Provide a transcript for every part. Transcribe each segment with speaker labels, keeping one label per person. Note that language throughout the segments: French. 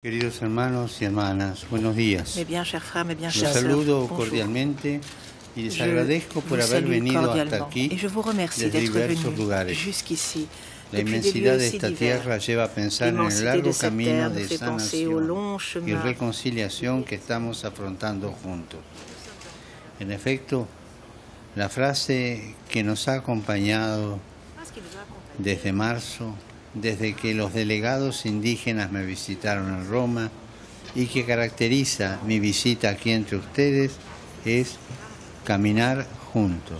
Speaker 1: Queridos hermanos y hermanas, buenos días.
Speaker 2: Mes bien chers frères, mes bien
Speaker 1: Los
Speaker 2: chères sœurs,
Speaker 1: saludo
Speaker 2: bonjour.
Speaker 1: cordialmente y les
Speaker 2: Je
Speaker 1: agradezco por
Speaker 2: vous
Speaker 1: haber
Speaker 2: salue
Speaker 1: venido hasta
Speaker 2: cordialement
Speaker 1: aquí
Speaker 2: et je vous remercie
Speaker 1: desde
Speaker 2: d'être
Speaker 1: diversos
Speaker 2: venu
Speaker 1: lugares.
Speaker 2: jusqu'ici.
Speaker 1: La
Speaker 2: Depuis des
Speaker 1: inmensidad
Speaker 2: lieux
Speaker 1: de
Speaker 2: si
Speaker 1: esta
Speaker 2: divers.
Speaker 1: tierra lleva a pensar en el
Speaker 2: L'immensité de
Speaker 1: largo
Speaker 2: cette
Speaker 1: camino
Speaker 2: terre
Speaker 1: de
Speaker 2: nous fait penser au long
Speaker 1: sanación y
Speaker 2: chemin
Speaker 1: reconciliación que estamos afrontando juntos. En efecto, la frase que nos ha acompañado desde marzo, desde que los delegados indígenas me visitaron en Roma, y que caracteriza mi visita aquí entre ustedes es caminar juntos.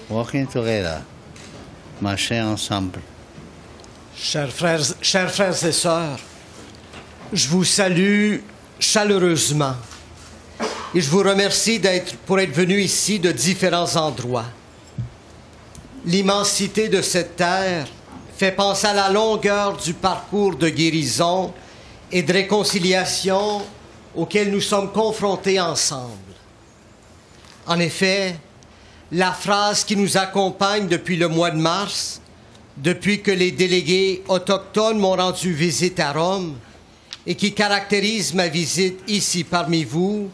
Speaker 1: Walking together, marcher ensemble.
Speaker 3: Chers frères et sœurs, je vous salue chaleureusement et je vous remercie pour être venus ici de différents endroits. L'immensité de cette terre fait penser à la longueur du parcours de guérison et de réconciliation auquel nous sommes confrontés ensemble. En effet, la phrase qui nous accompagne depuis le mois de mars, depuis que les délégués autochtones m'ont rendu visite à Rome et qui caractérise ma visite ici parmi vous,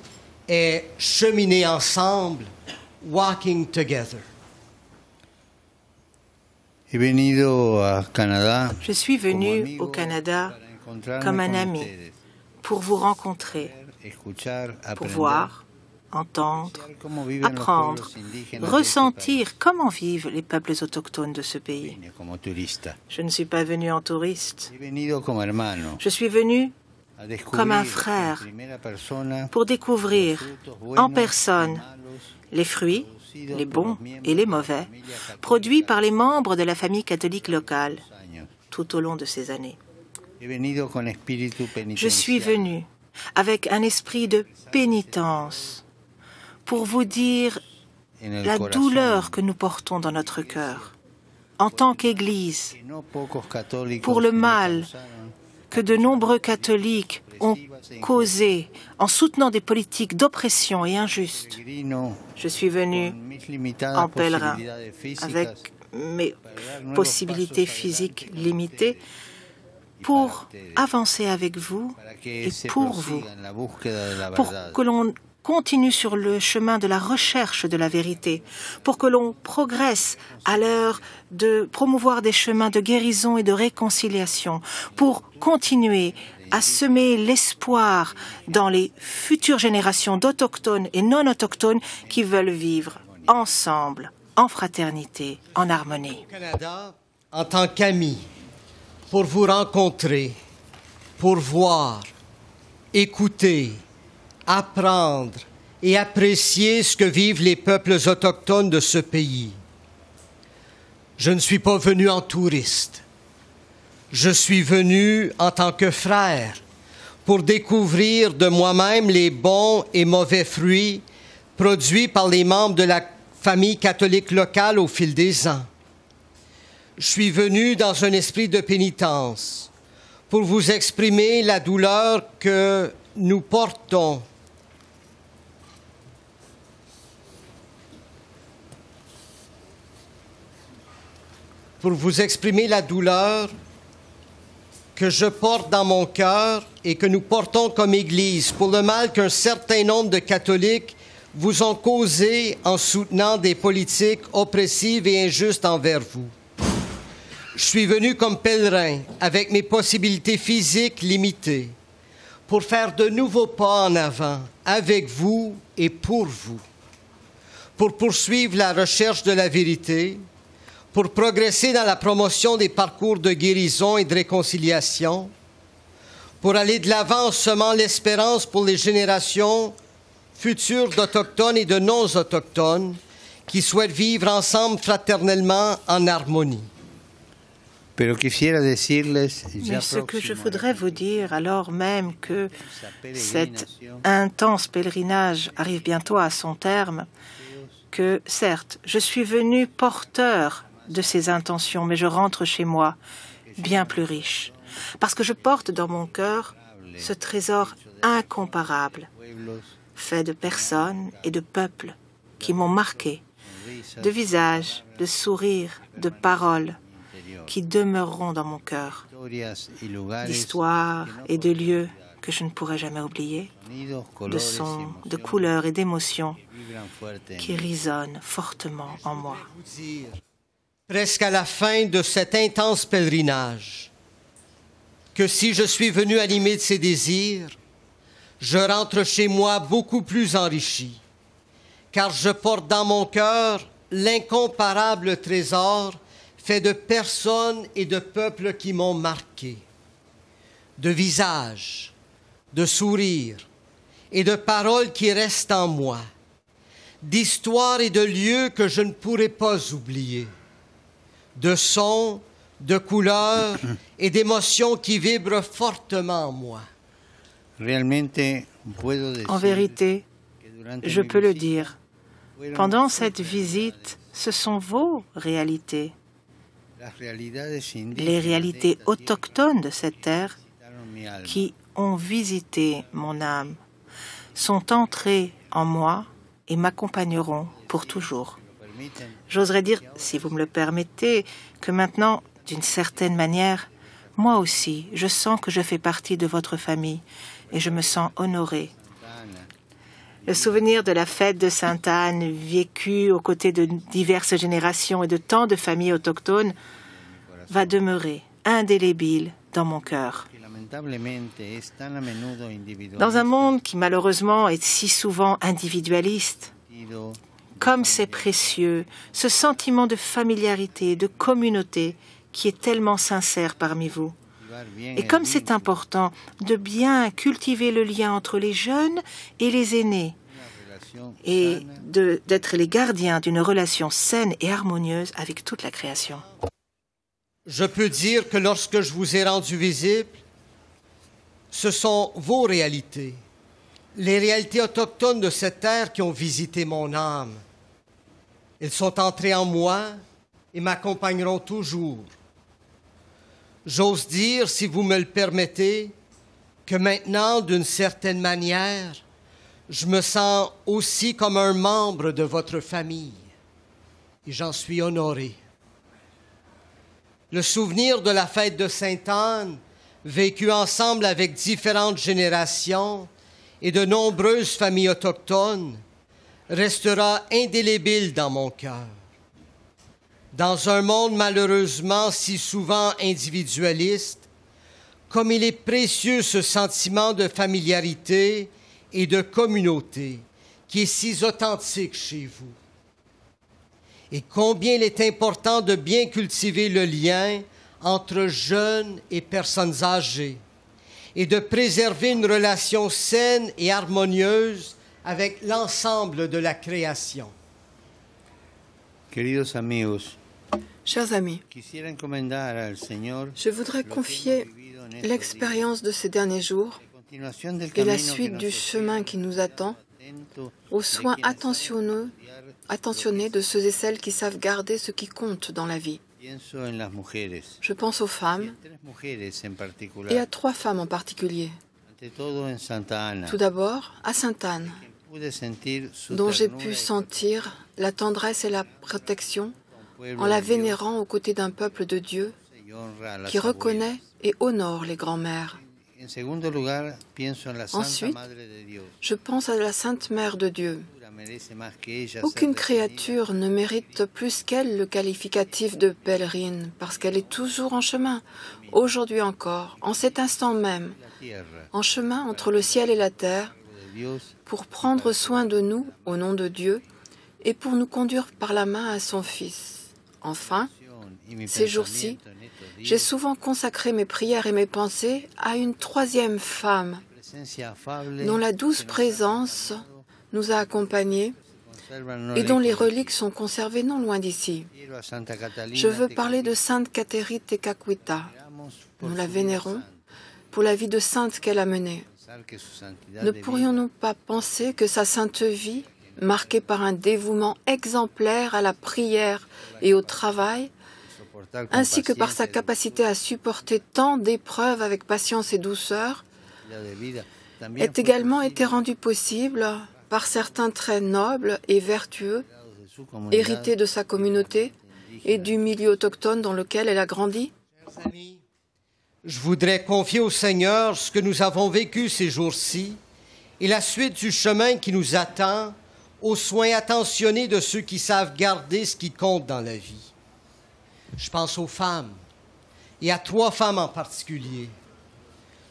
Speaker 3: est « cheminer ensemble », « walking together ».
Speaker 1: He venido a Canadá
Speaker 2: Je suis venu au Canada comme un ami pour vous rencontrer, pour voir, entendre, apprendre, ressentir comment vivent les peuples autochtones de ce pays. Je ne suis pas venu en touriste. Je suis venu comme un frère pour découvrir en personne les fruits, les bons et les mauvais, produits par les membres de la famille catholique locale tout au long de ces années. Je suis venu avec un esprit de pénitence pour vous dire la douleur que nous portons dans notre cœur en tant qu'Église pour le mal que de nombreux catholiques ont causé en soutenant des politiques d'oppression et injustes. Je suis venu en pèlerin avec mes possibilités physiques limitées pour avancer avec vous et pour vous, pour que l'on continue sur le chemin de la recherche de la vérité, pour que l'on progresse à l'heure de promouvoir des chemins de guérison et de réconciliation, pour continuer à semer l'espoir dans les futures générations d'autochtones et non-autochtones qui veulent vivre ensemble, en fraternité, en harmonie.
Speaker 3: Au Canada, en tant qu'amis, pour vous rencontrer, pour voir, écouter, apprendre et apprécier ce que vivent les peuples autochtones de ce pays. Je ne suis pas venu en touriste. Je suis venu en tant que frère pour découvrir de moi-même les bons et mauvais fruits produits par les membres de la famille catholique locale au fil des ans. Je suis venu dans un esprit de pénitence pour vous exprimer la douleur que nous portons que je porte dans mon cœur et que nous portons comme Église pour le mal qu'un certain nombre de catholiques vous ont causé en soutenant des politiques oppressives et injustes envers vous. Je suis venu comme pèlerin avec mes possibilités physiques limitées pour faire de nouveaux pas en avant avec vous et pour vous, pour poursuivre la recherche de la vérité, pour progresser dans la promotion des parcours de guérison et de réconciliation, pour aller de l'avant en semant l'espérance pour les générations futures d'Autochtones et de non-Autochtones qui souhaitent vivre ensemble fraternellement en harmonie.
Speaker 1: Mais
Speaker 2: ce que je voudrais vous dire, alors même que cet intense pèlerinage arrive bientôt à son terme, que certes, je suis venu porteur de ces intentions, mais je rentre chez moi bien plus riche, parce que je porte dans mon cœur ce trésor incomparable, fait de personnes et de peuples qui m'ont marqué, de visages, de sourires, de paroles, qui demeureront dans mon cœur, d'histoires et de lieux que je ne pourrai jamais oublier, de sons, de couleurs et d'émotions qui résonnent fortement en moi.
Speaker 3: Presque à la fin de cet intense pèlerinage, que si je suis venu animé de ces désirs, je rentre chez moi beaucoup plus enrichi, car je porte dans mon cœur l'incomparable trésor fait de personnes et de peuples qui m'ont marqué, de visages, de sourires et de paroles qui restent en moi, d'histoires et de lieux que je ne pourrai pas oublier, de sons, de couleurs et d'émotions qui vibrent fortement en moi.
Speaker 2: En vérité, je peux le dire, pendant cette visite, ce sont vos réalités, les réalités autochtones de cette terre qui ont visité mon âme, sont entrées en moi et m'accompagneront pour toujours. J'oserais dire, si vous me le permettez, que maintenant, d'une certaine manière, moi aussi, je sens que je fais partie de votre famille et je me sens honorée. Le souvenir de la fête de Sainte-Anne, vécue aux côtés de diverses générations et de tant de familles autochtones, va demeurer indélébile dans mon cœur. Dans un monde qui malheureusement est si souvent individualiste, comme c'est précieux, ce sentiment de familiarité, de communauté qui est tellement sincère parmi vous. Et comme c'est important de bien cultiver le lien entre les jeunes et les aînés, et d'être les gardiens d'une relation saine et harmonieuse avec toute la création.
Speaker 3: Je peux dire que lorsque je vous ai rendu visible, ce sont vos réalités, les réalités autochtones de cette terre qui ont visité mon âme. Elles sont entrées en moi et m'accompagneront toujours. J'ose dire, si vous me le permettez, que maintenant, d'une certaine manière, je me sens aussi comme un membre de votre famille et j'en suis honoré. Le souvenir de la fête de Sainte-Anne, vécue ensemble avec différentes générations et de nombreuses familles autochtones, restera indélébile dans mon cœur. Dans un monde malheureusement si souvent individualiste, comme il est précieux ce sentiment de familiarité et de communauté qui est si authentique chez vous. Et combien il est important de bien cultiver le lien entre jeunes et personnes âgées et de préserver une relation saine et harmonieuse avec l'ensemble de la création.
Speaker 1: Queridos amigos,
Speaker 4: chers amis, je voudrais confier l'expérience de ces derniers jours et la suite du chemin qui nous attend aux soins attentionnés de ceux et celles qui savent garder ce qui compte dans la vie. Je pense aux femmes et à 3 femmes en particulier. Tout d'abord, à Sainte-Anne, dont j'ai pu sentir la tendresse et la protection en la vénérant aux côtés d'un peuple de Dieu qui reconnaît et honore les grands-mères. Ensuite, je pense à la Sainte Mère de Dieu. Aucune créature ne mérite plus qu'elle le qualificatif de pèlerine, parce qu'elle est toujours en chemin, aujourd'hui encore, en cet instant même, en chemin entre le ciel et la terre, pour prendre soin de nous au nom de Dieu et pour nous conduire par la main à son Fils. Enfin, ces jours-ci, j'ai souvent consacré mes prières et mes pensées à une 3e femme, dont la douce présence nous a accompagnés et dont les reliques sont conservées non loin d'ici. Je veux parler de Sainte Catherine Tekakwitha. Nous la vénérons pour la vie de sainte qu'elle a menée. Ne pourrions-nous pas penser que sa sainte vie, marquée par un dévouement exemplaire à la prière et au travail, ainsi que par sa capacité à supporter tant d'épreuves avec patience et douceur, ait également été rendue possible par certains traits nobles et vertueux, hérités de sa communauté et du milieu autochtone dans lequel elle a grandi?
Speaker 3: Chers amis, je voudrais confier au Seigneur ce que nous avons vécu ces jours-ci et la suite du chemin qui nous attend aux soins attentionnés de ceux qui savent garder ce qui compte dans la vie. Je pense aux femmes, et à 3 femmes en particulier.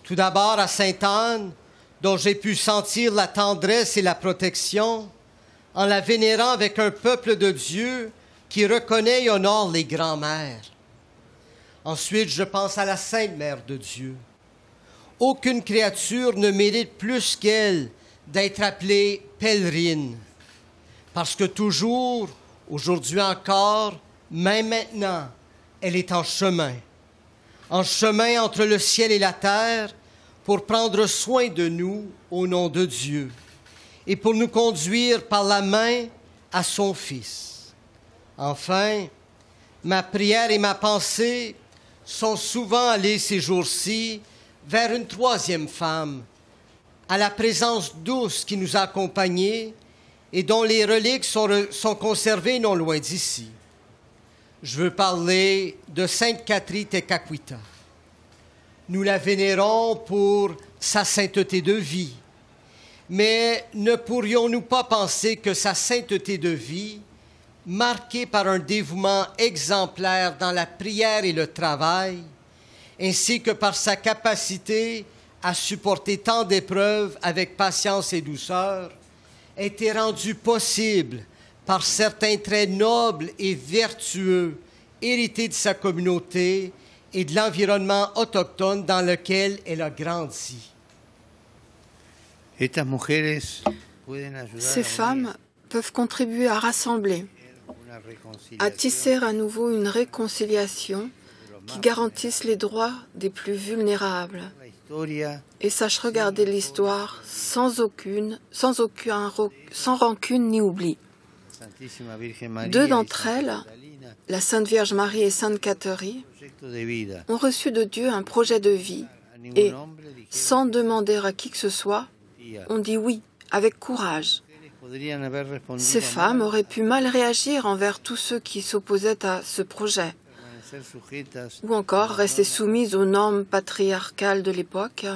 Speaker 3: Tout d'abord à Sainte-Anne, dont j'ai pu sentir la tendresse et la protection en la vénérant avec un peuple de Dieu qui reconnaît et honore les grands-mères. Ensuite, je pense à la Sainte Mère de Dieu. Aucune créature ne mérite plus qu'elle d'être appelée pèlerine, parce que toujours, aujourd'hui encore, même maintenant, elle est en chemin entre le ciel et la terre, pour prendre soin de nous au nom de Dieu et pour nous conduire par la main à son Fils. Enfin, ma prière et ma pensée sont souvent allées ces jours-ci vers une 3e femme, à la présence douce qui nous a accompagnés et dont les reliques sont conservées non loin d'ici. Je veux parler de Sainte Catherine Tekakwitha. Nous la vénérons pour sa sainteté de vie. Mais ne pourrions-nous pas penser que sa sainteté de vie, marquée par un dévouement exemplaire dans la prière et le travail, ainsi que par sa capacité à supporter tant d'épreuves avec patience et douceur, a été rendue possible par certains traits nobles et vertueux hérités de sa communauté et de l'environnement autochtone dans lequel elle a grandi.
Speaker 4: Ces femmes peuvent contribuer à rassembler, à tisser à nouveau une réconciliation qui garantisse les droits des plus vulnérables et sachent regarder l'histoire sans rancune ni oubli. 2 d'entre elles, la Sainte Vierge Marie et Sainte Catherine, ont reçu de Dieu un projet de vie et, sans demander à qui que ce soit, ont dit oui, avec courage. Ces femmes auraient pu mal réagir envers tous ceux qui s'opposaient à ce projet, ou encore rester soumises aux normes patriarcales de l'époque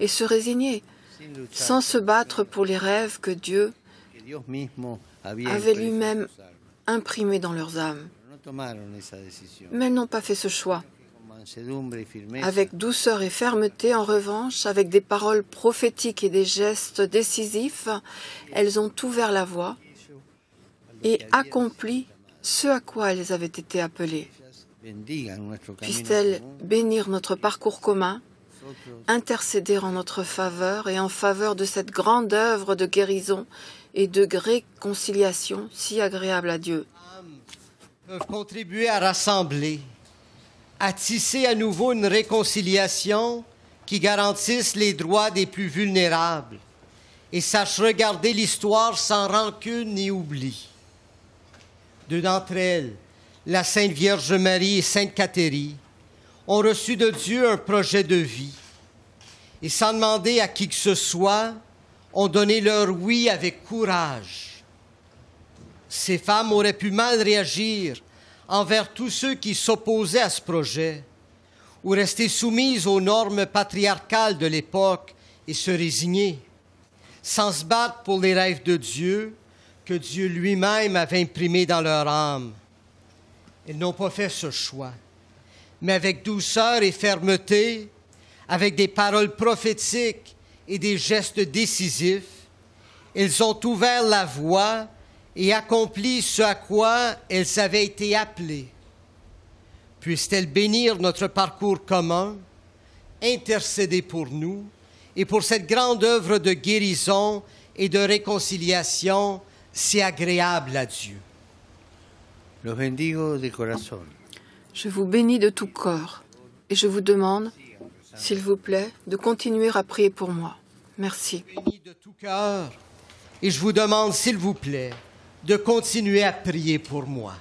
Speaker 4: et se résigner, sans se battre pour les rêves que Dieu avait lui-même imprimés dans leurs âmes. Mais elles n'ont pas fait ce choix. Avec douceur et fermeté, en revanche, avec des paroles prophétiques et des gestes décisifs, elles ont ouvert la voie et accompli ce à quoi elles avaient été appelées. Puissent-elles bénir notre parcours commun, intercéder en notre faveur et en faveur de cette grande œuvre de guérison et de réconciliation si agréable à Dieu.
Speaker 3: Peuvent contribuer à rassembler, à tisser à nouveau une réconciliation qui garantisse les droits des plus vulnérables et sache regarder l'histoire sans rancune ni oubli. 2 d'entre elles, la Sainte Vierge Marie et Sainte Catherine, ont reçu de Dieu un projet de vie et sans demander à qui que ce soit, ont donné leur oui avec courage. Ces femmes auraient pu mal réagir envers tous ceux qui s'opposaient à ce projet ou rester soumises aux normes patriarcales de l'époque et se résigner, sans se battre pour les rêves de Dieu que Dieu lui-même avait imprimés dans leur âme. Elles n'ont pas fait ce choix, mais avec douceur et fermeté, avec des paroles prophétiques et des gestes décisifs, elles ont ouvert la voie et accompli ce à quoi elles avaient été appelées. Puissent-elles bénir notre parcours commun, intercéder pour nous et pour cette grande œuvre de guérison et de réconciliation si agréable à Dieu.
Speaker 1: Los bendigo de corazón.
Speaker 4: Je vous bénis de tout corps et je vous demande, s'il vous plaît, de continuer à prier pour moi. Merci.
Speaker 3: Je vous bénis de tout cœur et je vous demande, s'il vous plaît, de continuer à prier pour moi.